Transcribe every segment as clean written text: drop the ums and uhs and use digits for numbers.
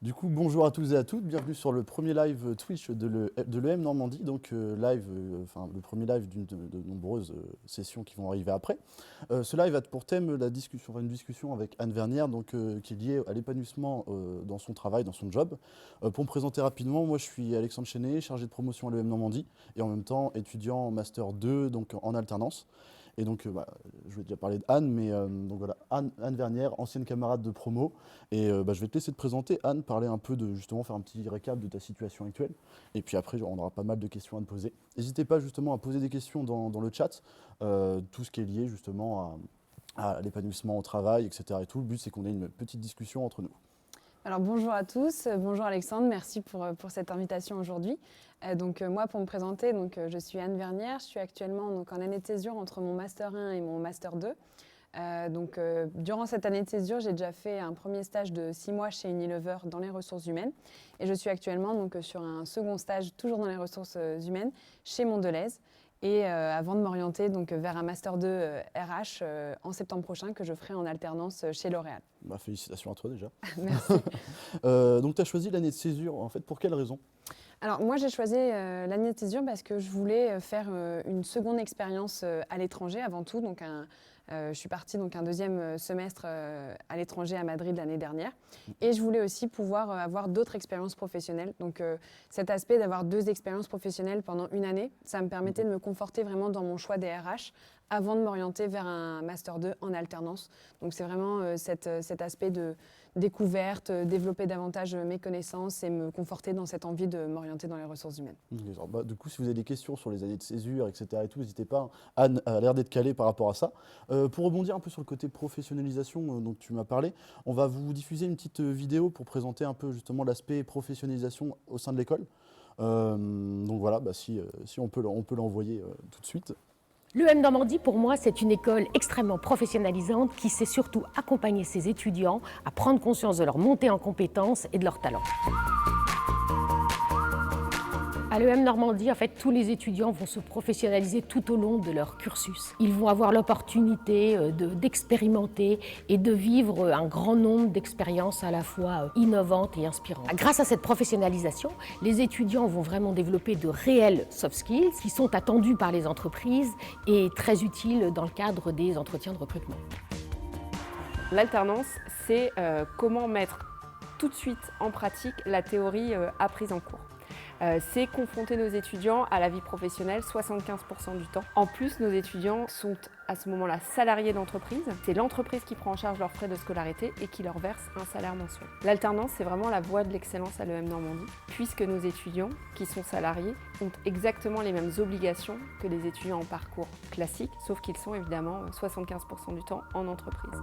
Du coup, bonjour à tous et à toutes, bienvenue sur le premier live Twitch de l'EM Normandie, donc le premier live de nombreuses sessions qui vont arriver après. Ce live a pour thème une discussion avec Anne Vernière, qui est liée à l'épanouissement dans son travail, dans son job. Pour me présenter rapidement, moi je suis Alexandre Chenet, chargé de promotion à l'EM Normandie, et en même temps étudiant en Master 2, donc en alternance. Et je vais déjà parler d'Anne, Anne Vernière, ancienne camarade de promo. Je vais te laisser te présenter, Anne, parler un peu justement, faire un petit récap de ta situation actuelle. Et puis après, on aura pas mal de questions à te poser. N'hésitez pas justement à poser des questions dans le chat, tout ce qui est lié justement à l'épanouissement au travail, etc. Et tout. Le but, c'est qu'on ait une petite discussion entre nous. Alors bonjour à tous, bonjour Alexandre, merci pour cette invitation aujourd'hui. Moi pour me présenter, je suis Anne Vernière, je suis actuellement en année de césure entre mon Master 1 et mon Master 2. Durant cette année de césure, j'ai déjà fait un premier stage de 6 mois chez Unilever dans les ressources humaines et je suis actuellement sur un second stage toujours dans les ressources humaines chez Mondelez. Avant de m'orienter vers un Master 2 RH en septembre prochain que je ferai en alternance chez L'Oréal. Félicitations à toi déjà. Merci. Donc tu as choisi l'année de césure, en fait, pour quelle raison? Alors moi j'ai choisi l'année de césure parce que je voulais faire une seconde expérience à l'étranger avant tout. Je suis partie un deuxième semestre à l'étranger à Madrid l'année dernière. Et je voulais aussi pouvoir avoir d'autres expériences professionnelles. Cet aspect d'avoir 2 expériences professionnelles pendant une année, ça me permettait de me conforter vraiment dans mon choix des RH avant de m'orienter vers un Master 2 en alternance. Donc c'est vraiment cet aspect de découverte, développer davantage mes connaissances et me conforter dans cette envie de m'orienter dans les ressources humaines. Du coup, si vous avez des questions sur les années de césure, etc. et tout, n'hésitez pas. Anne a l'air d'être calée par rapport à ça. Pour rebondir un peu sur le côté professionnalisation dont tu m'as parlé, on va vous diffuser une petite vidéo pour présenter un peu justement l'aspect professionnalisation au sein de l'école. Si on peut l'envoyer tout de suite. L'EM Normandie, pour moi, c'est une école extrêmement professionnalisante qui sait surtout accompagner ses étudiants à prendre conscience de leur montée en compétences et de leurs talents. À l'EM Normandie, en fait, tous les étudiants vont se professionnaliser tout au long de leur cursus. Ils vont avoir l'opportunité d'expérimenter et de vivre un grand nombre d'expériences à la fois innovantes et inspirantes. Grâce à cette professionnalisation, les étudiants vont vraiment développer de réels soft skills qui sont attendus par les entreprises et très utiles dans le cadre des entretiens de recrutement. L'alternance, c'est comment mettre tout de suite en pratique la théorie apprise en cours. C'est confronter nos étudiants à la vie professionnelle 75% du temps. En plus, nos étudiants sont à ce moment-là salariés d'entreprise. C'est l'entreprise qui prend en charge leurs frais de scolarité et qui leur verse un salaire mensuel. L'alternance, c'est vraiment la voie de l'excellence à l'EM Normandie, puisque nos étudiants qui sont salariés ont exactement les mêmes obligations que les étudiants en parcours classique, sauf qu'ils sont évidemment 75% du temps en entreprise.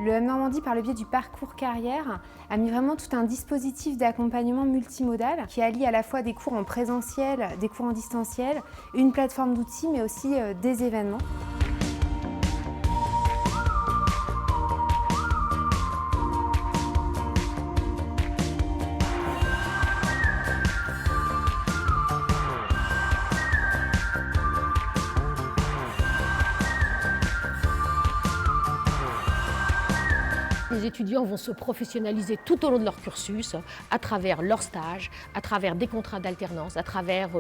L'EM Normandie, par le biais du parcours carrière, a mis vraiment tout un dispositif d'accompagnement multimodal qui allie à la fois des cours en présentiel, des cours en distanciel, une plateforme d'outils, mais aussi des événements. Les étudiants vont se professionnaliser tout au long de leur cursus à travers leurs stages, à travers des contrats d'alternance, à travers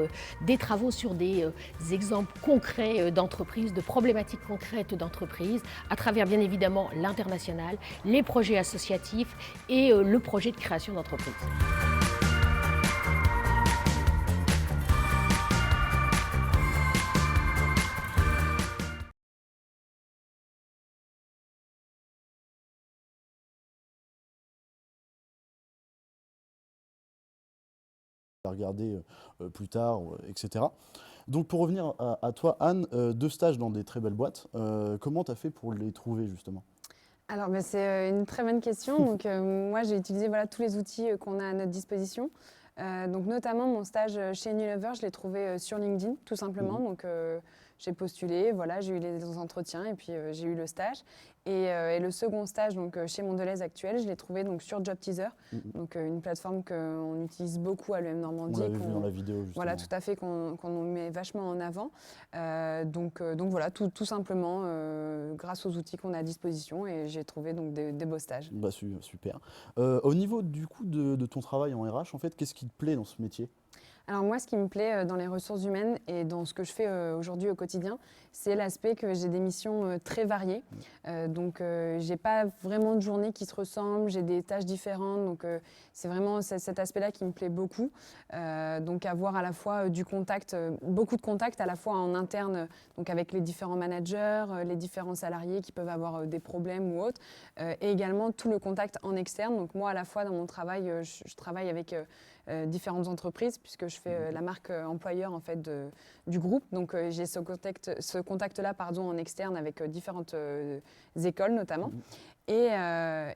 des travaux sur des exemples concrets d'entreprises, de problématiques concrètes d'entreprises, à travers bien évidemment l'international, les projets associatifs et le projet de création d'entreprise. À regarder plus tard, etc. Donc pour revenir à toi, Anne, 2 stages dans des très belles boîtes. Comment tu as fait pour les trouver justement? Alors c'est une très bonne question. Moi j'ai utilisé tous les outils qu'on a à notre disposition. Notamment mon stage chez Unilever, je l'ai trouvé sur LinkedIn tout simplement. j'ai postulé, voilà, j'ai eu les entretiens et puis j'ai eu le stage. Et le second stage donc, chez Mondelez actuel, je l'ai trouvé donc, sur Job Teaser, donc une plateforme qu'on utilise beaucoup à l'EM Normandie. On l'avait vu dans la vidéo, justement. Voilà, tout à fait, qu'on met vachement en avant. Donc voilà, tout simplement grâce aux outils qu'on a à disposition et j'ai trouvé donc, des beaux stages. Bah, super. Au niveau du coup de ton travail en RH, en fait, qu'est-ce qui te plaît dans ce métier? Alors moi, ce qui me plaît dans les ressources humaines et dans ce que je fais aujourd'hui au quotidien, c'est l'aspect que j'ai des missions très variées. Donc j'ai pas vraiment de journée qui se ressemble, j'ai des tâches différentes. Donc c'est vraiment cet aspect-là qui me plaît beaucoup. Donc avoir à la fois du contact, beaucoup de contacts à la fois en interne, donc avec les différents managers, les différents salariés qui peuvent avoir des problèmes ou autres, et également tout le contact en externe. Donc moi, à la fois dans mon travail, je travaille avec différentes entreprises puisque je fais la marque employeur en fait du groupe. Donc j'ai ce contact-là en externe avec différentes écoles notamment. Et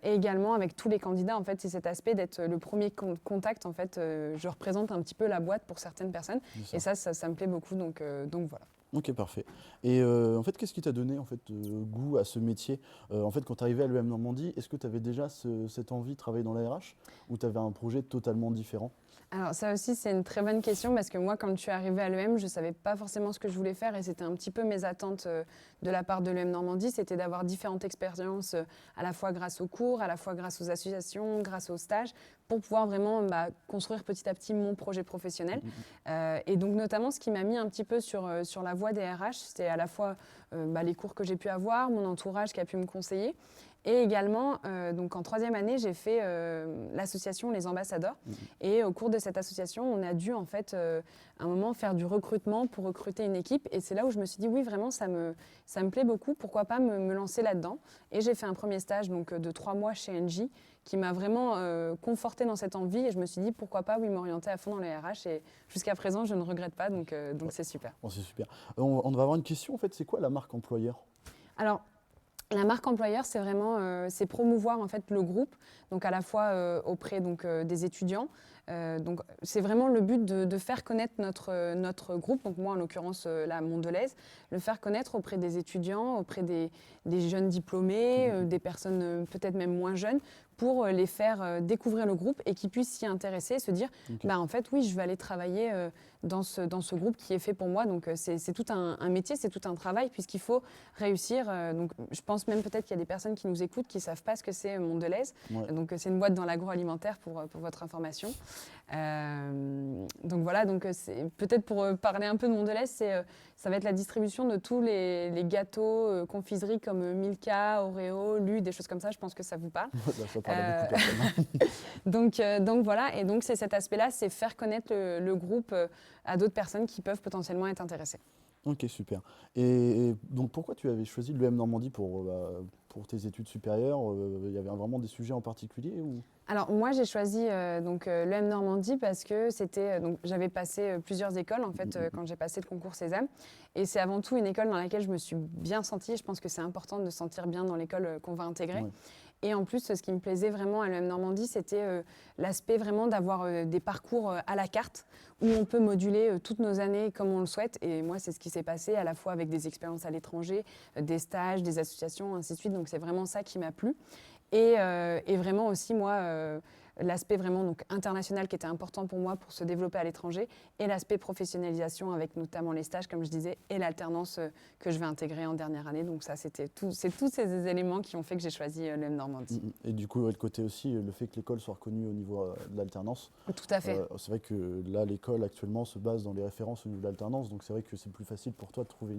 également avec tous les candidats, en fait, c'est cet aspect d'être le premier contact. En fait, je représente un petit peu la boîte pour certaines personnes. Et ça me plaît beaucoup. Donc voilà. Ok, parfait. Et en fait, qu'est-ce qui t'a donné en fait, goût à ce métier? En fait, quand tu arrivais à l'EM Normandie, est-ce que tu avais déjà cette envie de travailler dans la RH ou tu avais un projet totalement différent? Alors ça aussi, c'est une très bonne question parce que moi, quand je suis arrivée à l'EM, je ne savais pas forcément ce que je voulais faire et c'était un petit peu mes attentes de la part de l'EM Normandie, c'était d'avoir différentes expériences à la fois grâce aux cours, à la fois grâce aux associations, grâce aux stages, pour pouvoir vraiment construire petit à petit mon projet professionnel. Et donc notamment, ce qui m'a mis un petit peu sur la voie des RH, c'était à la fois les cours que j'ai pu avoir, mon entourage qui a pu me conseiller. Et également, donc en troisième année, j'ai fait l'association Les Ambassadeurs. Et au cours de cette association, on a dû en fait, à un moment faire du recrutement pour recruter une équipe. Et c'est là où je me suis dit, oui, vraiment, ça me plaît beaucoup. Pourquoi pas me lancer là-dedans? Et j'ai fait un premier stage donc, de 3 mois chez Engie qui m'a vraiment confortée dans cette envie. Et je me suis dit, pourquoi pas, oui, m'orienter à fond dans les RH. Et jusqu'à présent, je ne regrette pas. Donc c'est super. Bon, c'est super. On va avoir une question. En fait, c'est quoi la marque employeur? Alors, la marque employeur, c'est vraiment c'est promouvoir en fait le groupe, donc à la fois auprès donc des étudiants. Donc c'est vraiment le but de faire connaître notre groupe. Donc moi en l'occurrence la Mondelez, le faire connaître auprès des étudiants, auprès des jeunes diplômés, des personnes peut-être même moins jeunes, pour les faire découvrir le groupe et qu'ils puissent s'y intéresser et se dire en fait oui, je vais aller travailler dans ce groupe qui est fait pour moi. Donc c'est tout un métier, c'est tout un travail puisqu'il faut réussir. Donc je pense même peut-être qu'il y a des personnes qui nous écoutent qui ne savent pas ce que c'est Mondelez. Donc c'est une boîte dans l'agroalimentaire pour votre information. Donc voilà, donc c'est peut-être pour parler un peu de Mondelez, ça va être la distribution de tous les gâteaux, confiseries comme Milka, Oreo, Lu, des choses comme ça. Je pense que ça vous parle. Ça parle à beaucoup de personnes. donc voilà, et donc c'est cet aspect-là, c'est faire connaître le groupe à d'autres personnes qui peuvent potentiellement être intéressées. Ok, super. Et donc pourquoi tu avais choisi l'EM Normandie pour tes études supérieures? Il y avait vraiment des sujets en particulier ou... Alors moi j'ai choisi l'EM Normandie parce que j'avais passé plusieurs écoles en fait quand j'ai passé le concours Sésame et c'est avant tout une école dans laquelle je me suis bien sentie. Je pense que c'est important de se sentir bien dans l'école qu'on va intégrer. Ouais. Et en plus, ce qui me plaisait vraiment à l'EM Normandie, c'était l'aspect vraiment d'avoir des parcours à la carte où on peut moduler toutes nos années comme on le souhaite. Et moi, c'est ce qui s'est passé à la fois avec des expériences à l'étranger, des stages, des associations, ainsi de suite. Donc c'est vraiment ça qui m'a plu. Et vraiment aussi, moi, l'aspect vraiment donc, international qui était important pour moi pour se développer à l'étranger et l'aspect professionnalisation avec notamment les stages, comme je disais, et l'alternance que je vais intégrer en dernière année. Donc ça, c'est tous ces éléments qui ont fait que j'ai choisi l'EM Normandie. Et du coup, le côté aussi, le fait que l'école soit reconnue au niveau de l'alternance. Tout à fait. C'est vrai que là, l'école actuellement se base dans les références au niveau de l'alternance. Donc c'est vrai que c'est plus facile pour toi de trouver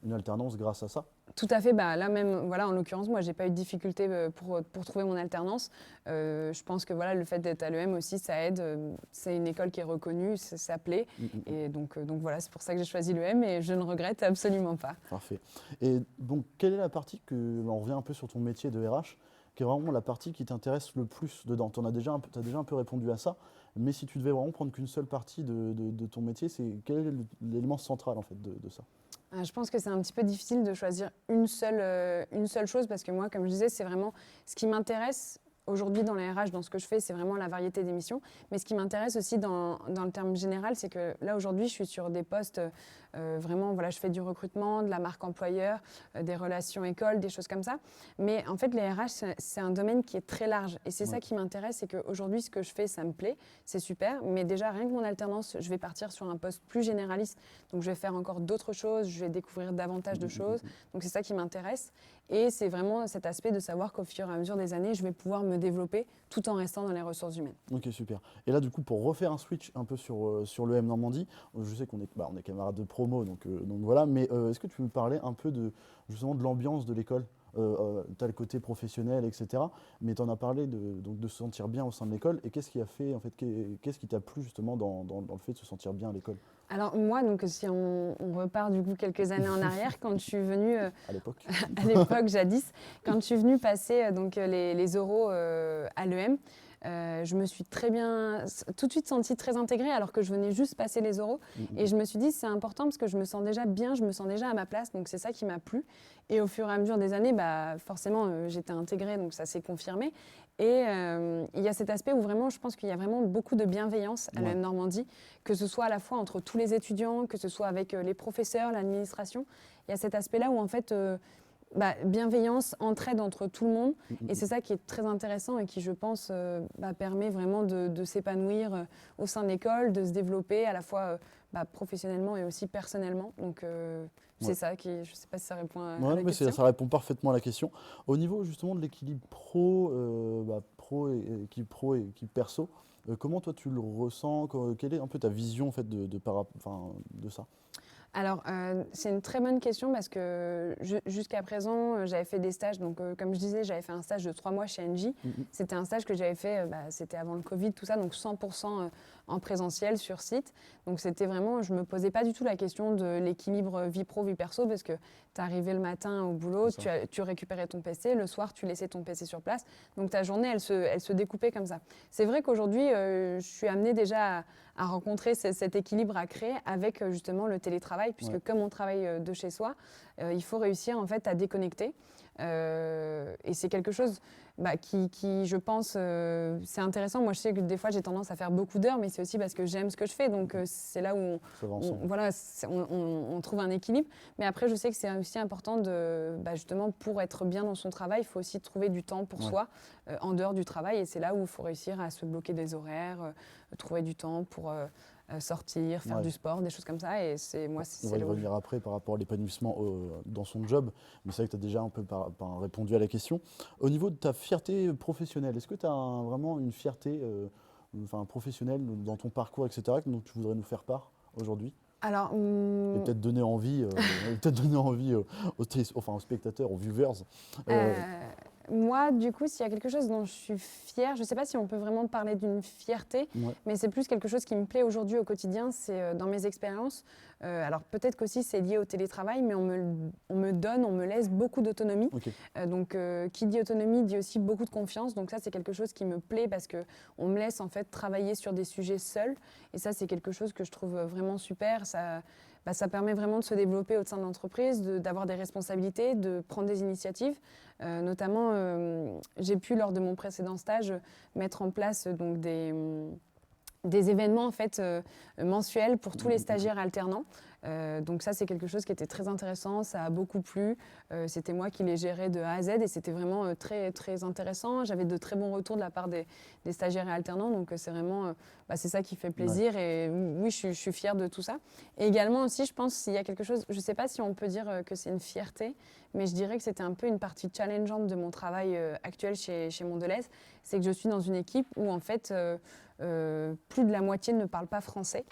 une alternance grâce à ça. Tout à fait. Là même, voilà, en l'occurrence, moi, j'ai pas eu de difficulté pour trouver mon alternance. Je pense que voilà, le fait d'être à l'EM aussi, ça aide. C'est une école qui est reconnue, ça plaît. Et donc voilà, c'est pour ça que j'ai choisi l'EM et je ne regrette absolument pas. Parfait. Et donc, quelle est la partie on revient un peu sur ton métier de RH, qui est vraiment la partie qui t'intéresse le plus dedans? Tu as déjà un peu répondu à ça, mais si tu devais vraiment prendre qu'une seule partie de ton métier, quel est l'élément central en fait de ça? Je pense que c'est un petit peu difficile de choisir une seule chose parce que moi, comme je disais, c'est vraiment ce qui m'intéresse aujourd'hui dans les RH, dans ce que je fais, c'est vraiment la variété des missions. Mais ce qui m'intéresse aussi dans le terme général, c'est que là aujourd'hui, je suis sur des postes vraiment, voilà, je fais du recrutement, de la marque employeur, des relations écoles, des choses comme ça. Mais en fait, les RH, c'est un domaine qui est très large. Et c'est ça qui m'intéresse, c'est qu'aujourd'hui, ce que je fais, ça me plaît, c'est super. Mais déjà, rien que mon alternance, je vais partir sur un poste plus généraliste. Donc, je vais faire encore d'autres choses, je vais découvrir davantage de choses. Donc, c'est ça qui m'intéresse. Et c'est vraiment cet aspect de savoir qu'au fur et à mesure des années, je vais pouvoir me développer tout en restant dans les ressources humaines. Ok, super. Et là, du coup, pour refaire un switch un peu sur l'EM Normandie, je sais qu'on est, on est camarades de promo, donc voilà, mais est-ce que tu peux me parler un peu justement de l'ambiance de l'école? Tu as le côté professionnel, etc. Mais tu en as parlé donc de se sentir bien au sein de l'école. Et qu'est-ce qui a fait, en fait, qu'est-ce qui t'a plu justement dans le fait de se sentir bien à l'école? Alors moi, donc, si on repart du coup quelques années en arrière, quand je suis venue, À l'époque. à l'époque jadis, quand je suis venue passer donc, les oraux à l'EM, je me suis tout de suite sentie très intégrée alors que je venais juste passer les oraux. Et je me suis dit c'est important parce que je me sens déjà bien, je me sens déjà à ma place, donc c'est ça qui m'a plu. Et au fur et à mesure des années, forcément j'étais intégrée, donc ça s'est confirmé. Et il y a cet aspect où vraiment je pense qu'il y a vraiment beaucoup de bienveillance à l'EM Normandie, que ce soit à la fois entre tous les étudiants, que ce soit avec les professeurs, l'administration. Il y a cet aspect-là où en fait bienveillance, entraide entre tout le monde. Et c'est ça qui est très intéressant et qui, je pense, permet vraiment de s'épanouir au sein de l'école, de se développer à la fois professionnellement et aussi personnellement. Donc, c'est ça qui, je ne sais pas si ça répond à la question. Ça répond parfaitement à la question. Au niveau justement de l'équilibre pro et équipe perso, comment toi tu le ressens? Quelle est un peu ta vision en fait de ça? Alors, c'est une très bonne question parce que jusqu'à présent, j'avais fait des stages. Donc, comme je disais, j'avais fait un stage de 3 mois chez Engie. C'était un stage que j'avais fait, c'était avant le Covid, tout ça, donc 100% en présentiel sur site. Donc, c'était vraiment, je ne me posais pas du tout la question de l'équilibre vie pro, vie perso parce que tu arrivais le matin au boulot, tu récupérais ton PC, le soir, tu laissais ton PC sur place. Donc, ta journée, elle se découpait comme ça. C'est vrai qu'aujourd'hui, je suis amenée déjà à rencontrer cet équilibre à créer avec justement le télétravail, puisque comme on travaille de chez soi, il faut réussir en fait à déconnecter. Et c'est quelque chose qui, je pense, c'est intéressant. Moi, je sais que des fois, j'ai tendance à faire beaucoup d'heures, mais c'est aussi parce que j'aime ce que je fais. Donc, c'est là où on trouve un équilibre. Mais après, je sais que c'est aussi important justement, pour être bien dans son travail, il faut aussi trouver du temps pour soi en dehors du travail. Et c'est là où il faut réussir à se bloquer des horaires, trouver du temps pour sortir, faire du sport, des choses comme ça. Et on va y revenir après par rapport à l'épanouissement dans son job, mais c'est vrai que tu as déjà un peu répondu à la question. Au niveau de ta fierté professionnelle, est-ce que tu as vraiment une fierté professionnelle dans ton parcours, etc., dont tu voudrais nous faire part aujourd'hui? Alors, et peut-être donner envie, aux spectateurs, aux viewers. Moi, du coup, s'il y a quelque chose dont je suis fière, je ne sais pas si on peut vraiment parler d'une fierté, mais c'est plus quelque chose qui me plaît aujourd'hui au quotidien, c'est dans mes expériences. Alors peut-être qu'aussi c'est lié au télétravail, mais on me laisse beaucoup d'autonomie. Donc qui dit autonomie dit aussi beaucoup de confiance. Donc ça, c'est quelque chose qui me plaît parce qu'on me laisse en fait travailler sur des sujets seuls. Et ça, c'est quelque chose que je trouve vraiment super. Ça permet vraiment de se développer au sein de l'entreprise, d'avoir des responsabilités, de prendre des initiatives. Notamment, j'ai pu, lors de mon précédent stage, mettre en place donc, des événements en fait, mensuels pour tous les stagiaires alternants. Donc ça, c'est quelque chose qui était très intéressant, ça a beaucoup plu. C'était moi qui les gérais de A à Z et c'était vraiment très, très intéressant. J'avais de très bons retours de la part des stagiaires et alternants, donc c'est vraiment c'est ça qui fait plaisir. Et oui, je suis fière de tout ça. Et également aussi, je pense s'il y a quelque chose, je ne sais pas si on peut dire que c'est une fierté, mais je dirais que c'était un peu une partie challengeante de mon travail actuel chez Mondelez, c'est que je suis dans une équipe où en fait plus de la moitié ne parle pas français.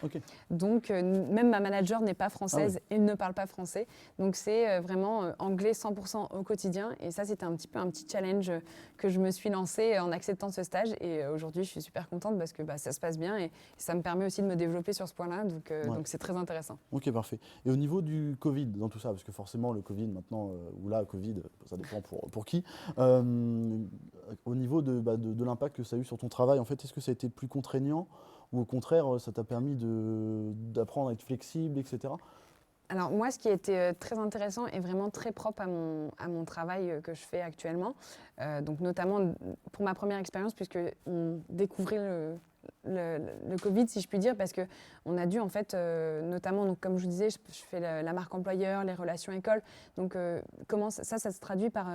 Donc même ma manager n'est pas française et ne parle pas français. Donc c'est vraiment anglais 100% au quotidien. Et ça, c'était un petit challenge que je me suis lancé en acceptant ce stage. Et aujourd'hui, je suis super contente parce que ça se passe bien et ça me permet aussi de me développer sur ce point-là. Donc c'est très intéressant. Ok, parfait. Et au niveau du Covid, dans tout ça, parce que forcément le Covid maintenant, ou là, Covid, ça dépend pour qui, au niveau de l'impact que ça a eu sur ton travail, en fait, est-ce que ça a été plus contraignant ou au contraire, ça t'a permis d'apprendre à être flexible, etc. Alors moi, ce qui était très intéressant et vraiment très propre à mon travail que je fais actuellement, donc notamment pour ma première expérience, puisque on découvrait le Covid, si je puis dire, parce qu'on a dû, en fait, notamment, donc, comme je vous disais, je fais la marque employeur, les relations écoles. Donc, comment ça se traduit par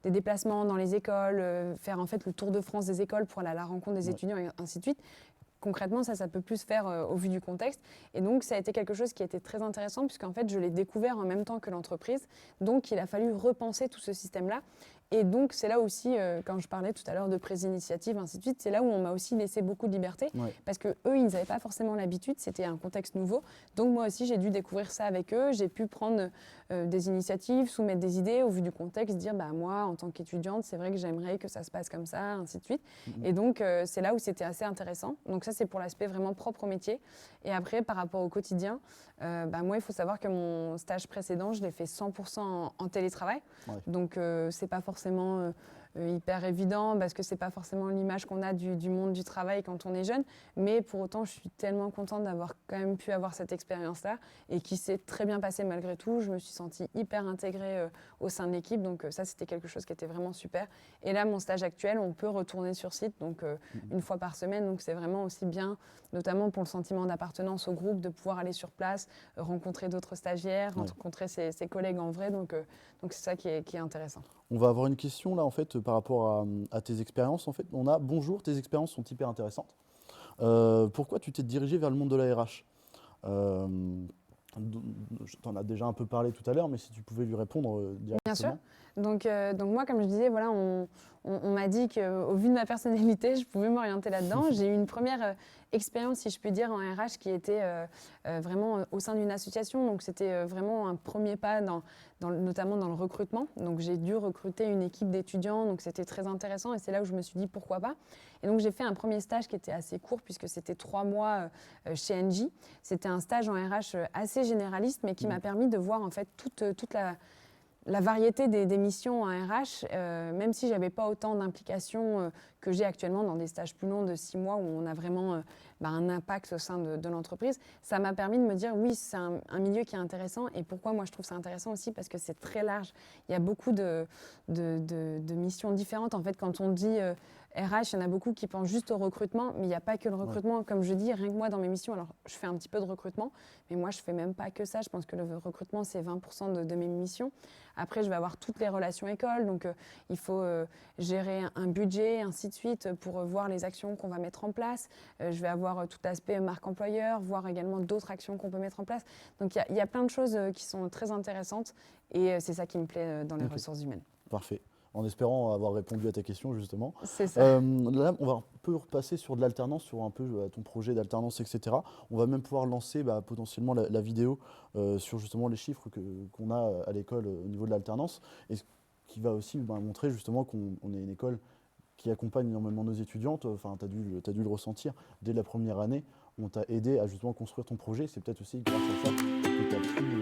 des déplacements dans les écoles, faire en fait le tour de France des écoles pour aller à la rencontre des étudiants et ainsi de suite. Concrètement, ça peut plus se faire au vu du contexte. Et donc, ça a été quelque chose qui a été très intéressant puisqu'en fait, je l'ai découvert en même temps que l'entreprise. Donc, il a fallu repenser tout ce système-là. Et donc, c'est là aussi, quand je parlais tout à l'heure de prise d'initiative, ainsi de suite, c'est là où on m'a aussi laissé beaucoup de liberté parce qu'eux, ils n'avaient pas forcément l'habitude, c'était un contexte nouveau. Donc, moi aussi, j'ai dû découvrir ça avec eux. J'ai pu prendre des initiatives, soumettre des idées au vu du contexte, dire, bah, moi, en tant qu'étudiante, c'est vrai que j'aimerais que ça se passe comme ça, ainsi de suite. Et donc, c'est là où c'était assez intéressant. Donc, ça, c'est pour l'aspect vraiment propre au métier. Et après, par rapport au quotidien, bah, moi, il faut savoir que mon stage précédent, je l'ai fait 100% en télétravail. Donc, c'est pas forcément hyper évident parce que c'est pas forcément l'image qu'on a du monde du travail quand on est jeune, mais pour autant je suis tellement contente d'avoir quand même pu avoir cette expérience-là et qui s'est très bien passée malgré tout. Je me suis sentie hyper intégrée au sein de l'équipe, donc ça c'était quelque chose qui était vraiment super. Et là mon stage actuel, on peut retourner sur site, donc une fois par semaine, donc c'est vraiment aussi bien, notamment pour le sentiment d'appartenance au groupe, de pouvoir aller sur place, rencontrer d'autres stagiaires, rencontrer ses collègues en vrai, donc c'est ça qui est intéressant. On va avoir une question là en fait par rapport à tes expériences. En fait, on a bonjour, tes expériences sont hyper intéressantes. Pourquoi tu t'es dirigé vers le monde de la RH? Je t'en ai déjà un peu parlé tout à l'heure, mais si tu pouvais lui répondre directement. Bien sûr. Donc moi, comme je disais, voilà, on m'a dit qu'au vu de ma personnalité, je pouvais m'orienter là-dedans. J'ai eu une première expérience, si je puis dire, en RH qui était vraiment au sein d'une association. Donc c'était vraiment un premier pas, notamment dans le recrutement. Donc j'ai dû recruter une équipe d'étudiants, donc c'était très intéressant et c'est là où je me suis dit pourquoi pas. Et donc j'ai fait un premier stage qui était assez court puisque c'était 3 mois chez Engie. C'était un stage en RH assez généraliste mais qui m'a permis de voir en fait toute la variété des missions en RH, même si je n'avais pas autant d'implications que j'ai actuellement dans des stages plus longs de 6 mois où on a vraiment un impact au sein de l'entreprise, ça m'a permis de me dire oui, c'est un milieu qui est intéressant. Et pourquoi moi je trouve ça intéressant aussi? Parce que c'est très large. Il y a beaucoup de missions différentes. En fait, quand on dit RH, il y en a beaucoup qui pensent juste au recrutement, mais il n'y a pas que le recrutement. Comme je dis, rien que moi dans mes missions, alors je fais un petit peu de recrutement, mais moi je ne fais même pas que ça. Je pense que le recrutement, c'est 20% de mes missions. Après, je vais avoir toutes les relations écoles, donc il faut gérer un budget, ainsi de suite, pour voir les actions qu'on va mettre en place. Je vais avoir tout l'aspect marque employeur, voir également d'autres actions qu'on peut mettre en place. Donc il y a plein de choses qui sont très intéressantes et c'est ça qui me plaît dans les ressources humaines. Parfait. En espérant avoir répondu à ta question, justement. C'est ça. Là, on va un peu repasser sur de l'alternance, sur un peu ton projet d'alternance, etc. On va même pouvoir lancer potentiellement la vidéo sur justement les chiffres qu'on a à l'école au niveau de l'alternance, et ce qui va aussi montrer justement qu'on est une école qui accompagne énormément nos étudiantes. Enfin, tu as dû le ressentir dès la première année. On t'a aidé à justement construire ton projet. C'est peut-être aussi grâce à ça que tu as pu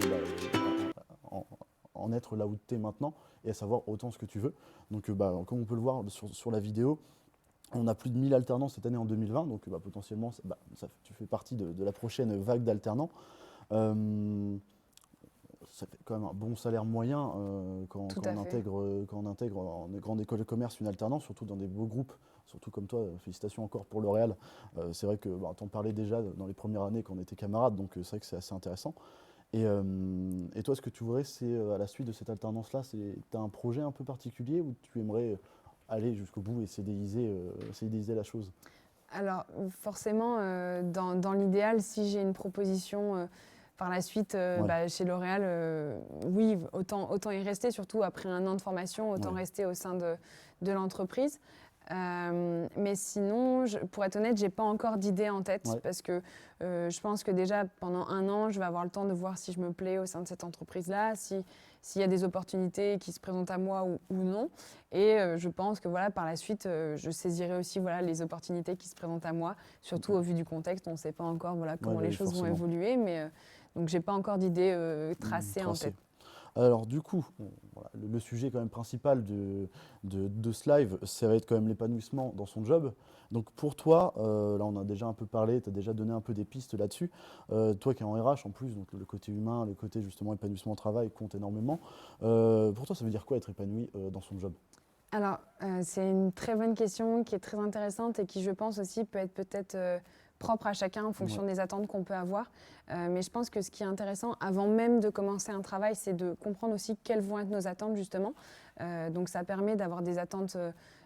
en être là où tu es maintenant et à savoir autant ce que tu veux. Donc, comme on peut le voir sur la vidéo, on a plus de 1000 alternants cette année en 2020. Donc, potentiellement, tu fais partie de la prochaine vague d'alternants. Ça fait quand même un bon salaire moyen quand on intègre en grande école de commerce une alternance, surtout dans des beaux groupes, surtout comme toi. Félicitations encore pour L'Oréal. C'est vrai que t'en parlais déjà dans les premières années quand on était camarades, donc c'est vrai que c'est assez intéressant. Et toi, ce que tu voudrais, c'est à la suite de cette alternance-là, tu as un projet un peu particulier où tu aimerais aller jusqu'au bout et CDIser la chose? Alors forcément, dans l'idéal, si j'ai une proposition par la suite chez L'Oréal, oui, autant y rester, surtout après 1 an de formation, autant rester au sein de l'entreprise. Mais sinon, pour être honnête, je n'ai pas encore d'idée en tête parce que je pense que déjà pendant 1 an, je vais avoir le temps de voir si je me plais au sein de cette entreprise-là, s'il y a des opportunités qui se présentent à moi ou non. Et je pense que par la suite, je saisirai aussi les opportunités qui se présentent à moi, surtout au vu du contexte. On ne sait pas encore comment les choses vont évoluer, mais donc je n'ai pas encore d'idée tracée en tête. Alors du coup, bon, voilà, le sujet quand même principal de ce live, ça va être quand même l'épanouissement dans son job. Donc pour toi, là on a déjà un peu parlé, tu as déjà donné un peu des pistes là-dessus. Toi qui es en RH en plus, donc le côté humain, le côté justement épanouissement au travail compte énormément. Pour toi, ça veut dire quoi être épanoui dans son job? Alors, c'est une très bonne question qui est très intéressante et qui, je pense aussi, peut être peut-être propre à chacun en fonction des attentes qu'on peut avoir. Mais je pense que ce qui est intéressant, avant même de commencer un travail, c'est de comprendre aussi quelles vont être nos attentes, justement. Donc, ça permet d'avoir des attentes,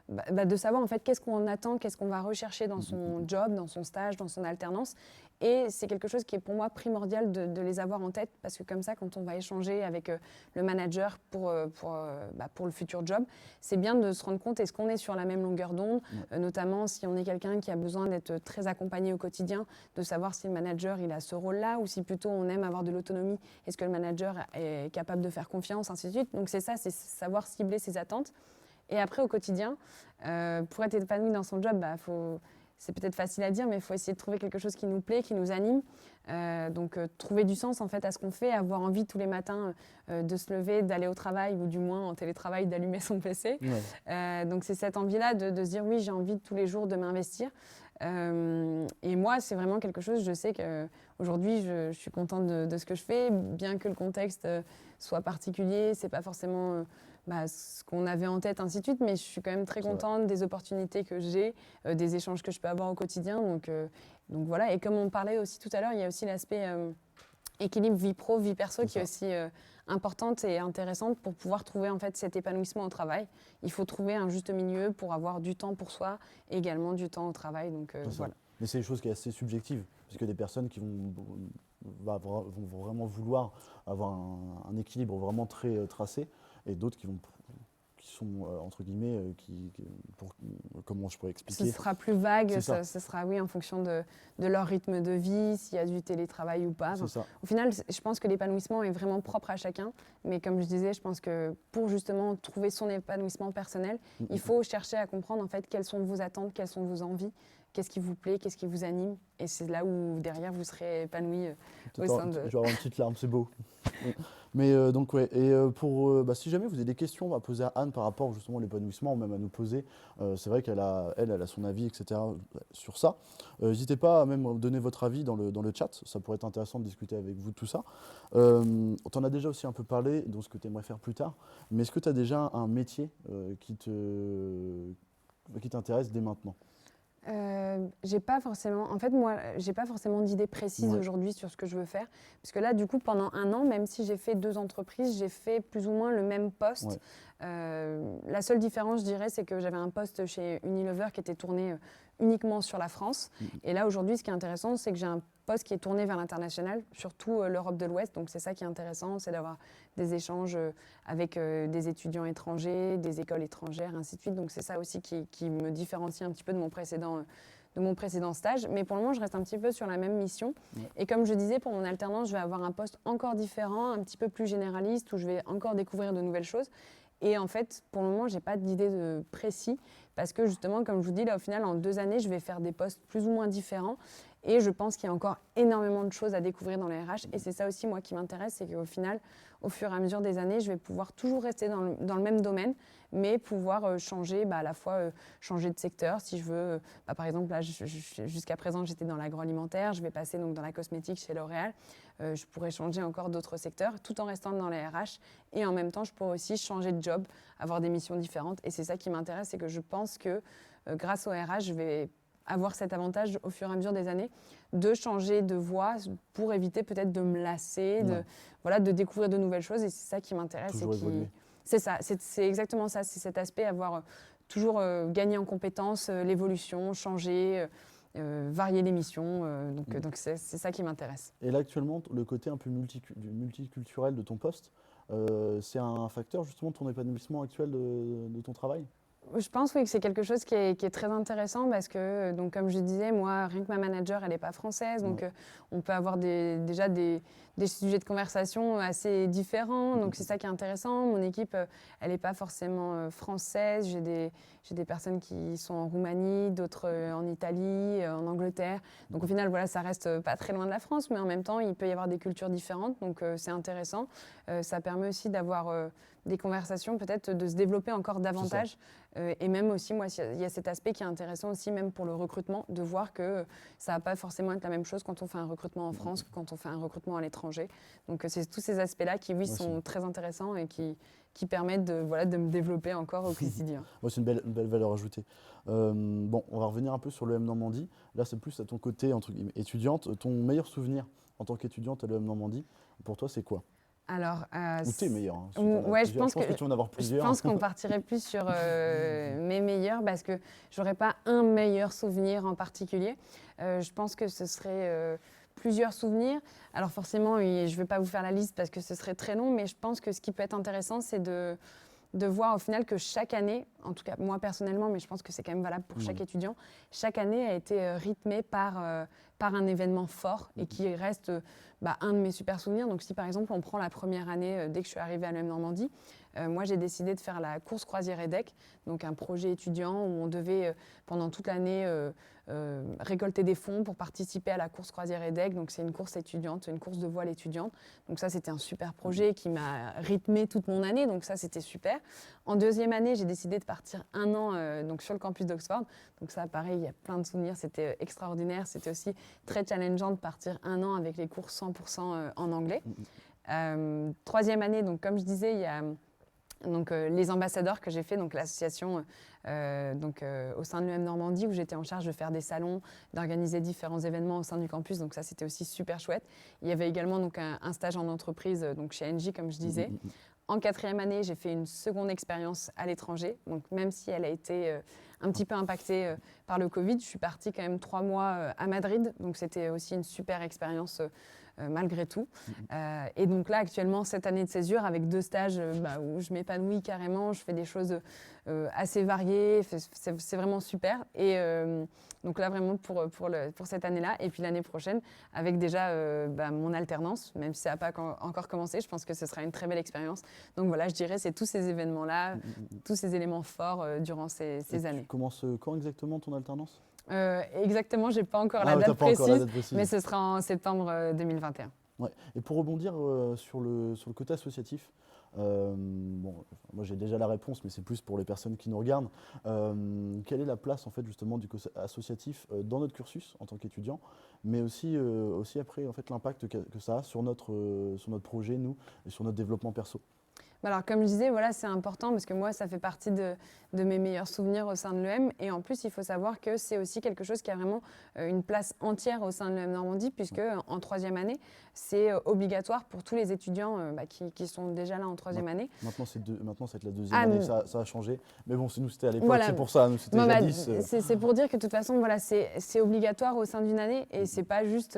de savoir en fait qu'est-ce qu'on attend, qu'est-ce qu'on va rechercher dans son job, dans son stage, dans son alternance. Et c'est quelque chose qui est pour moi primordial de les avoir en tête, parce que comme ça, quand on va échanger avec le manager pour le futur job, c'est bien de se rendre compte, est-ce qu'on est sur la même longueur d'onde, notamment si on est quelqu'un qui a besoin d'être très accompagné au quotidien, de savoir si le manager il a ce rôle-là, ou si plutôt on aime avoir de l'autonomie, est-ce que le manager est capable de faire confiance, ainsi de suite. Donc c'est ça, c'est savoir cibler ses attentes. Et après, au quotidien, pour être épanoui dans son job, c'est peut-être facile à dire, mais il faut essayer de trouver quelque chose qui nous plaît, qui nous anime. Donc, trouver du sens en fait à ce qu'on fait, avoir envie tous les matins de se lever, d'aller au travail, ou du moins en télétravail, d'allumer son PC. Donc, c'est cette envie-là de se dire oui, j'ai envie tous les jours de m'investir. Et moi, c'est vraiment quelque chose, je sais qu'aujourd'hui, je suis contente de ce que je fais, bien que le contexte soit particulier, c'est pas forcément ce qu'on avait en tête, ainsi de suite, mais je suis quand même très contente des opportunités que j'ai, des échanges que je peux avoir au quotidien. Donc voilà, et comme on parlait aussi tout à l'heure, il y a aussi l'aspect équilibre vie pro, vie perso qui est aussi importante et intéressante pour pouvoir trouver en fait cet épanouissement au travail. Il faut trouver un juste milieu pour avoir du temps pour soi et également du temps au travail. Donc voilà. Mais c'est une chose qui est assez subjective, parce que des personnes qui vont vraiment vouloir avoir un équilibre vraiment très tracé, et d'autres qui sont entre guillemets, comment je pourrais expliquer? Ce sera plus vague, ça. ce sera oui en fonction de leur rythme de vie, s'il y a du télétravail ou pas. Au final, je pense que l'épanouissement est vraiment propre à chacun, mais comme je disais, je pense que pour justement trouver son épanouissement personnel, il faut chercher à comprendre en fait quelles sont vos attentes, quelles sont vos envies, qu'est-ce qui vous plaît, qu'est-ce qui vous anime, et c'est là où derrière vous serez épanoui au sein de... Je vais avoir une petite larme, c'est beau. Mais donc ouais, et si jamais vous avez des questions à poser à Anne par rapport justement à l'épanouissement, ou même à nous poser, c'est vrai qu'elle a son avis, etc. sur ça. N'hésitez pas à même donner votre avis dans le chat, ça pourrait être intéressant de discuter avec vous de tout ça. On t'en a déjà aussi un peu parlé, de ce que tu aimerais faire plus tard, mais est-ce que tu as déjà un métier qui t'intéresse dès maintenant? J'ai pas forcément, en fait, moi, j'ai pas forcément d'idée précise aujourd'hui sur ce que je veux faire. Parce que là, du coup, pendant un an, même si j'ai fait 2 entreprises, j'ai fait plus ou moins le même poste. La seule différence, je dirais, c'est que j'avais un poste chez Unilever qui était tourné uniquement sur la France. Et là, aujourd'hui, ce qui est intéressant, c'est que j'ai un poste qui est tourné vers l'international, surtout l'Europe de l'Ouest. Donc, c'est ça qui est intéressant, c'est d'avoir des échanges avec des étudiants étrangers, des écoles étrangères, ainsi de suite. Donc, c'est ça aussi qui me différencie un petit peu de mon précédent stage. Mais pour le moment, je reste un petit peu sur la même mission. Et comme je disais, pour mon alternance, je vais avoir un poste encore différent, un petit peu plus généraliste, où je vais encore découvrir de nouvelles choses. Et en fait, pour le moment, je n'ai pas d'idée précis, parce que justement, comme je vous dis, là, au final, en 2 années, je vais faire des postes plus ou moins différents. Et je pense qu'il y a encore énormément de choses à découvrir dans les RH. Et c'est ça aussi, moi, qui m'intéresse, c'est qu'au final, au fur et à mesure des années, je vais pouvoir toujours rester dans le même domaine, mais pouvoir changer, à la fois changer de secteur. Si je veux, par exemple, là, jusqu'à présent, j'étais dans l'agroalimentaire, je vais passer donc dans la cosmétique chez L'Oréal. Je pourrais changer encore d'autres secteurs, tout en restant dans les RH. Et en même temps, je pourrais aussi changer de job, avoir des missions différentes. Et c'est ça qui m'intéresse, c'est que je pense que grâce au RH, je vais avoir cet avantage au fur et à mesure des années de changer de voie pour éviter peut-être de me lasser, de découvrir de nouvelles choses. Et c'est ça qui m'intéresse. C'est ça, c'est exactement ça. C'est cet aspect, avoir toujours gagné en compétences, l'évolution, changer, varier les missions. Donc c'est ça qui m'intéresse. Et là, actuellement, le côté un peu multiculturel de ton poste, c'est un facteur justement de ton épanouissement actuel de ton travail? Je pense oui, que c'est quelque chose qui est très intéressant parce que, donc, comme je disais, moi, rien que ma manager, elle n'est pas française. Donc, on peut avoir déjà des sujets de conversation assez différents. Donc, c'est ça qui est intéressant. Mon équipe, elle n'est pas forcément française. J'ai des personnes qui sont en Roumanie, d'autres en Italie, en Angleterre. Donc, au final, voilà, ça reste pas très loin de la France. Mais en même temps, il peut y avoir des cultures différentes. Donc, c'est intéressant. Ça permet aussi d'avoir des conversations, peut-être de se développer encore davantage. Et même aussi, moi, il y a cet aspect qui est intéressant aussi, même pour le recrutement, de voir que ça ne va pas forcément être la même chose quand on fait un recrutement en France que quand on fait un recrutement à l'étranger. Donc, c'est tous ces aspects-là qui, oui, sont très intéressants et qui permettent de me développer encore au quotidien. Ouais, c'est une belle valeur ajoutée. Bon, on va revenir un peu sur l'EM Normandie. Là, c'est plus à ton côté, entre guillemets, étudiante. Ton meilleur souvenir en tant qu'étudiante à l'EM Normandie, pour toi, c'est quoi? Alors, Ou tes meilleurs, hein, ouais, je pense que tu vas en avoir plusieurs. Je pense qu'on partirait plus sur mes meilleurs parce que j'aurais pas un meilleur souvenir en particulier. Je pense que ce serait plusieurs souvenirs. Alors forcément, je ne vais pas vous faire la liste parce que ce serait très long, mais je pense que ce qui peut être intéressant, c'est de voir au final que chaque année, en tout cas moi personnellement, mais je pense que c'est quand même valable pour chaque étudiant, chaque année a été rythmée par un événement fort et qui reste un de mes super souvenirs. Donc si par exemple on prend la première année, dès que je suis arrivée à l'EM Normandie, moi j'ai décidé de faire la course croisière EDEC, donc un projet étudiant où on devait pendant toute l'année récolter des fonds pour participer à la course croisière EDEC. Donc c'est une course étudiante, une course de voile étudiante. Donc ça c'était un super projet qui m'a rythmé toute mon année, donc ça c'était super. En deuxième année, j'ai décidé de partir un an donc sur le campus d'Oxford. Donc ça pareil, il y a plein de souvenirs, c'était extraordinaire. C'était aussi très challengeant de partir un an avec les cours 100% en anglais. Troisième année, donc comme je disais, il y a donc, les ambassadeurs que j'ai fait, donc l'association au sein de l'EM Normandie où j'étais en charge de faire des salons, d'organiser différents événements au sein du campus. Donc ça, c'était aussi super chouette. Il y avait également donc, un stage en entreprise donc chez Engie, comme je disais. En quatrième année, j'ai fait une seconde expérience à l'étranger. Donc même si elle a été un petit peu impactée par le Covid, je suis partie quand même 3 mois à Madrid. Donc c'était aussi une super expérience malgré tout. Et donc là, actuellement, cette année de césure, avec 2 stages où je m'épanouis carrément, je fais des choses assez variées, c'est vraiment super. Et donc là, vraiment pour cette année-là, et puis l'année prochaine, avec déjà mon alternance, même si ça n'a pas encore commencé, je pense que ce sera une très belle expérience. Donc voilà, je dirais, c'est tous ces événements-là, tous ces éléments forts durant ces années. Tu commences quand exactement ton alternance ? Exactement, je n'ai pas encore la date précise, mais ce sera en septembre 2021. Ouais. Et pour rebondir sur le côté associatif, bon, moi j'ai déjà la réponse, mais c'est plus pour les personnes qui nous regardent. Quelle est la place en fait justement du côté associatif dans notre cursus en tant qu'étudiant, mais aussi après en fait l'impact que ça a sur notre projet, nous, et sur notre développement perso? Alors, comme je disais, voilà, c'est important parce que moi, ça fait partie de mes meilleurs souvenirs au sein de l'EM. Et en plus, il faut savoir que c'est aussi quelque chose qui a vraiment une place entière au sein de l'EM Normandie, puisque en 3e année, c'est obligatoire pour tous les étudiants qui sont déjà là en 3e année. Maintenant, c'est la 2e année, ça a changé. Mais bon, nous, c'était à l'époque, voilà. C'est pour ça, nous, c'était jadis. C'est pour dire que de toute façon, voilà, c'est obligatoire au sein d'une année et c'est pas juste...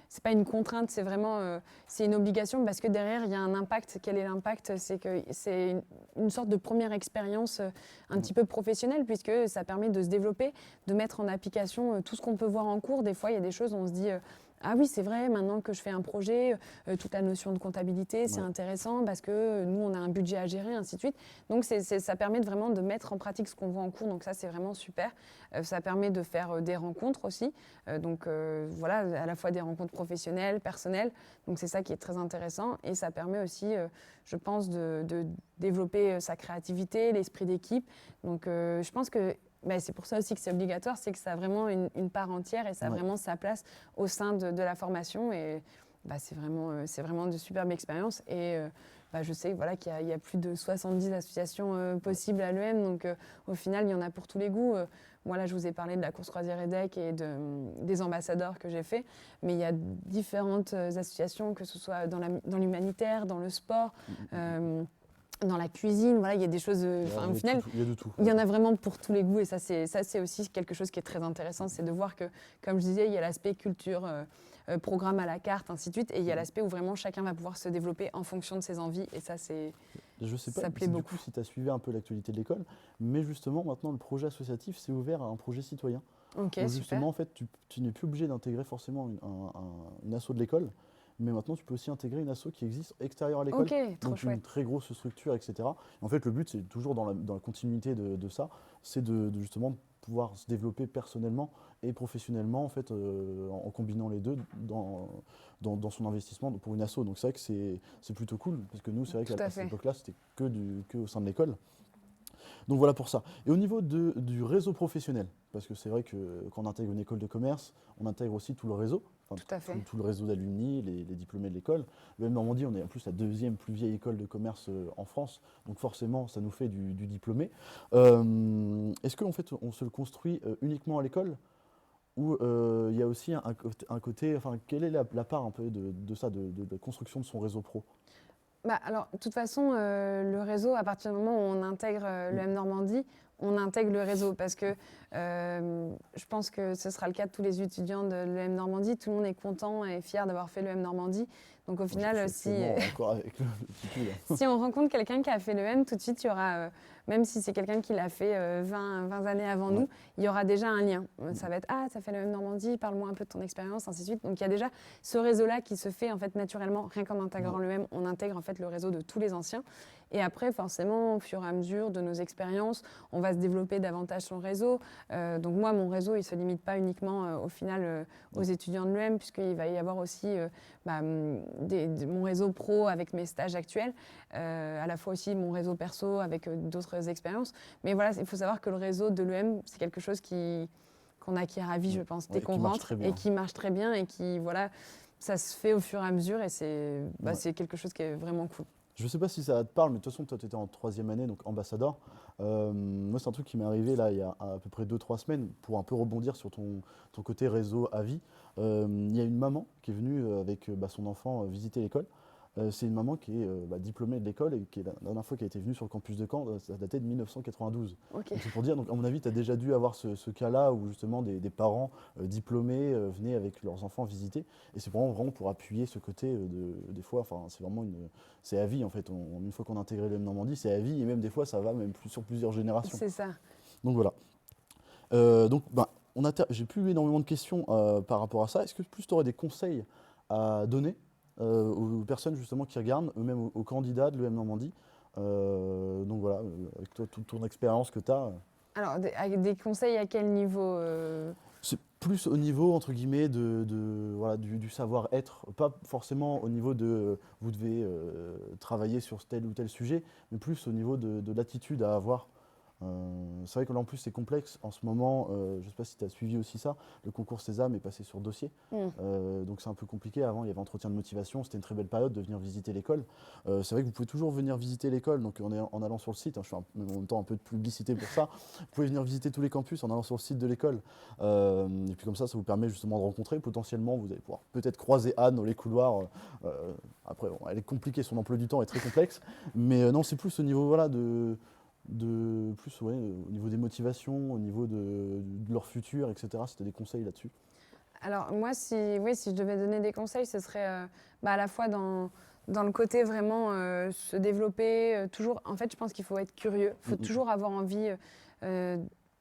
c'est pas une contrainte, c'est vraiment c'est une obligation parce que derrière, il y a un impact. Quel est l'impact? C'est que c'est une sorte de première expérience un petit peu professionnelle puisque ça permet de se développer, de mettre en application tout ce qu'on peut voir en cours. Des fois, il y a des choses où on se dit ah oui, c'est vrai, maintenant que je fais un projet, toute la notion de comptabilité, c'est intéressant parce que nous, on a un budget à gérer, ainsi de suite. Donc, ça permet vraiment de mettre en pratique ce qu'on voit en cours. Donc, ça, c'est vraiment super. Ça permet de faire des rencontres aussi. Voilà, à la fois des rencontres professionnelles, personnelles. Donc, c'est ça qui est très intéressant. Et ça permet aussi, je pense, de développer sa créativité, l'esprit d'équipe. Donc, je pense que c'est pour ça aussi que c'est obligatoire, c'est que ça a vraiment une part entière et ça a vraiment sa place au sein de la formation. Et c'est vraiment de superbes expériences. Et je sais voilà, qu'il y a plus de 70 associations possibles à l'EM. Donc au final, il y en a pour tous les goûts. Moi, là, je vous ai parlé de la course croisière EDEC et des ambassadeurs que j'ai fait. Mais il y a différentes associations, que ce soit dans l'humanitaire, dans le sport. dans la cuisine, voilà, il y a des choses, au final, il y a de tout. il y en a vraiment pour tous les goûts et ça c'est aussi quelque chose qui est très intéressant, c'est de voir que, comme je disais, il y a l'aspect culture, programme à la carte, ainsi de suite, et il y a l'aspect où vraiment chacun va pouvoir se développer en fonction de ses envies et ça c'est... Je sais pas Ça plaît du beaucoup. coup si tu as suivi un peu l'actualité de l'école, mais justement maintenant le projet associatif s'est ouvert à un projet citoyen. Ok, Donc super. justement en fait tu n'es plus obligé d'intégrer forcément une asso de l'école, mais maintenant tu peux aussi intégrer une asso qui existe extérieure à l'école. Ok, trop Donc chouette. une très grosse structure, etc. Et en fait le but c'est toujours dans la continuité de ça, c'est de justement pouvoir se développer personnellement et professionnellement en fait en combinant les deux dans son investissement pour une asso. Donc c'est vrai que c'est plutôt cool parce que nous c'est vrai Tout qu'à à cette fait. époque-là c'était que au sein de l'école. Donc voilà pour ça. Et au niveau du réseau professionnel, parce que c'est vrai que quand on intègre une école de commerce, on intègre aussi tout le réseau, enfin, Tout à fait. tout le réseau d'alumni, les diplômés de l'école. Le M Normandie, on est en plus la deuxième plus vieille école de commerce en France, donc forcément ça nous fait du diplômé. Est-ce qu'en fait on se le construit uniquement à l'école ou il y a aussi un côté, enfin quelle est la part un peu de ça, de la construction de son réseau pro? Bah, alors, de toute façon, le réseau, à partir du moment où on intègre le M Normandie, on intègre le réseau parce que je pense que ce sera le cas de tous les étudiants de l'EM Normandie. Tout le monde est content et fier d'avoir fait l'EM Normandie. Donc au final, Je suis encore avec le petit là. si on rencontre quelqu'un qui a fait l'EM, tout de suite, il y aura, même si c'est quelqu'un qui l'a fait 20 années avant nous, il y aura déjà un lien. Ça va être « Ah, ça fait l'EM Normandie, parle-moi un peu de ton expérience », ainsi de suite. Donc il y a déjà ce réseau-là qui se fait en fait naturellement, rien qu'en intégrant l'EM, on intègre en fait le réseau de tous les anciens. Et après, forcément, au fur et à mesure de nos expériences, on va se développer davantage son réseau. Donc moi, mon réseau, il ne se limite pas uniquement au final aux étudiants de l'EM, puisqu'il va y avoir aussi mon réseau pro avec mes stages actuels, à la fois aussi mon réseau perso avec d'autres expériences. Mais voilà, il faut savoir que le réseau de l'EM, c'est quelque chose qu'on acquiert à vie, je pense, dès qu'on rentre, et qui marche très bien, et qui, voilà, ça se fait au fur et à mesure, et c'est quelque chose qui est vraiment cool. Je ne sais pas si ça te parle, mais de toute façon, toi, tu étais en 3e année, donc ambassadeur. Moi, c'est un truc qui m'est arrivé là, il y a à peu près 2-3 semaines, pour un peu rebondir sur ton côté réseau à vie. Il y a une maman qui est venue avec son enfant visiter l'école. C'est une maman qui est diplômée de l'école et qui est la dernière fois qu'elle était venue sur le campus de Caen, ça datait de 1992. Okay. C'est pour dire, donc, à mon avis, tu as déjà dû avoir ce cas-là où justement des parents diplômés venaient avec leurs enfants visiter. Et c'est vraiment pour appuyer ce côté des fois, c'est vraiment c'est à vie en fait. Une fois qu'on a intégré le M Normandie, c'est à vie et même des fois ça va même sur plusieurs générations. C'est ça. Donc voilà. J'ai plus énormément de questions par rapport à ça. Est-ce que plus tu aurais des conseils à donner aux personnes justement qui regardent, eux-mêmes aux candidats de l'EM Normandie? Donc voilà, avec toi, toute ton expérience que tu as. Alors, des conseils à quel niveau C'est plus au niveau, entre guillemets, du savoir-être, pas forcément au niveau de vous devez travailler sur tel ou tel sujet, mais plus au niveau de l'attitude à avoir. C'est vrai que là en plus c'est complexe en ce moment, je ne sais pas si tu as suivi aussi ça, le concours Sésame est passé sur dossier, donc c'est un peu compliqué. Avant il y avait entretien de motivation, c'était une très belle période de venir visiter l'école. C'est vrai que vous pouvez toujours venir visiter l'école, donc en allant sur le site, je fais en même temps un peu de publicité pour ça, vous pouvez venir visiter tous les campus en allant sur le site de l'école, et puis comme ça vous permet justement de rencontrer, potentiellement vous allez pouvoir peut-être croiser Anne dans les couloirs, après bon, elle est compliquée, son emploi du temps est très complexe, mais non c'est plus au niveau au niveau des motivations, au niveau de leur futur, etc. C'était des conseils là-dessus? Alors moi, si je devais donner des conseils, ce serait à la fois dans le côté vraiment se développer, toujours. En fait, je pense qu'il faut être curieux, il faut toujours avoir envie.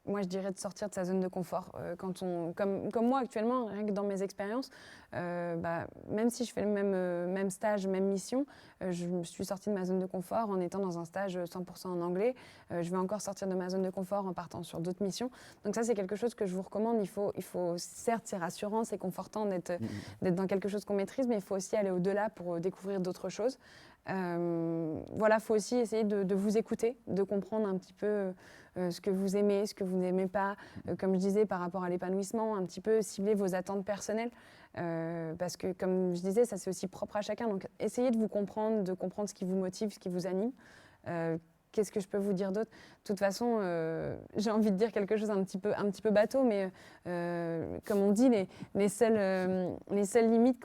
Moi, je dirais de sortir de sa zone de confort. Comme moi actuellement, rien que dans mes expériences, même si je fais le même stage, même mission, je me suis sortie de ma zone de confort en étant dans un stage 100% en anglais. Je vais encore sortir de ma zone de confort en partant sur d'autres missions. Donc ça, c'est quelque chose que je vous recommande. Il faut certes, c'est rassurant, c'est confortant d'être dans quelque chose qu'on maîtrise, mais il faut aussi aller au-delà pour découvrir d'autres choses. Voilà, il faut aussi essayer de vous écouter, de comprendre un petit peu ce que vous aimez, ce que vous n'aimez pas. Comme je disais, par rapport à l'épanouissement, un petit peu cibler vos attentes personnelles. Parce que, comme je disais, ça c'est aussi propre à chacun. Donc, essayez de vous comprendre, de comprendre ce qui vous motive, ce qui vous anime. qu'est-ce que je peux vous dire d'autre? De toute façon, j'ai envie de dire quelque chose un petit peu bateau, mais comme on dit, les seules limites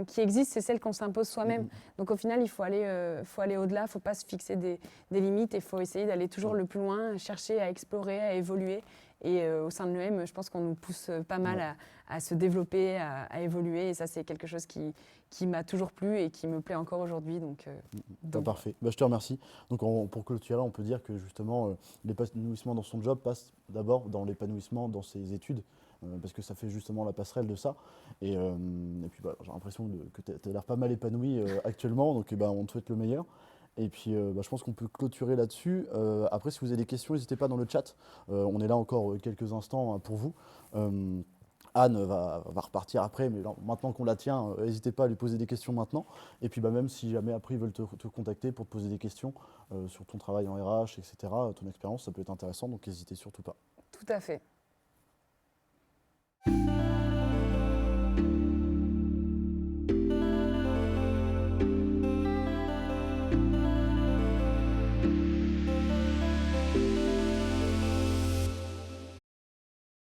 qui existent, c'est celles qu'on s'impose soi-même. Donc au final, il faut aller au-delà, il ne faut pas se fixer des limites, il faut essayer d'aller toujours le plus loin, chercher à explorer, à évoluer. Et au sein de l'EM, je pense qu'on nous pousse pas mal à se développer, à évoluer. Et ça, c'est quelque chose qui m'a toujours plu et qui me plaît encore aujourd'hui. Donc, parfait. Je te remercie. Donc, pour clôturer, on peut dire que justement, l'épanouissement dans son job passe d'abord dans l'épanouissement dans ses études, parce que ça fait justement la passerelle de ça. Et puis, j'ai l'impression que tu as l'air pas mal épanoui actuellement. Donc, on te souhaite le meilleur. Et puis, je pense qu'on peut clôturer là-dessus. Après, si vous avez des questions, n'hésitez pas dans le chat. On est là encore quelques instants pour vous. Anne va repartir après, mais maintenant qu'on la tient, n'hésitez pas à lui poser des questions maintenant. Et puis, même si jamais après ils veulent te contacter pour te poser des questions sur ton travail en RH, etc., ton expérience, ça peut être intéressant, donc n'hésitez surtout pas. Tout à fait.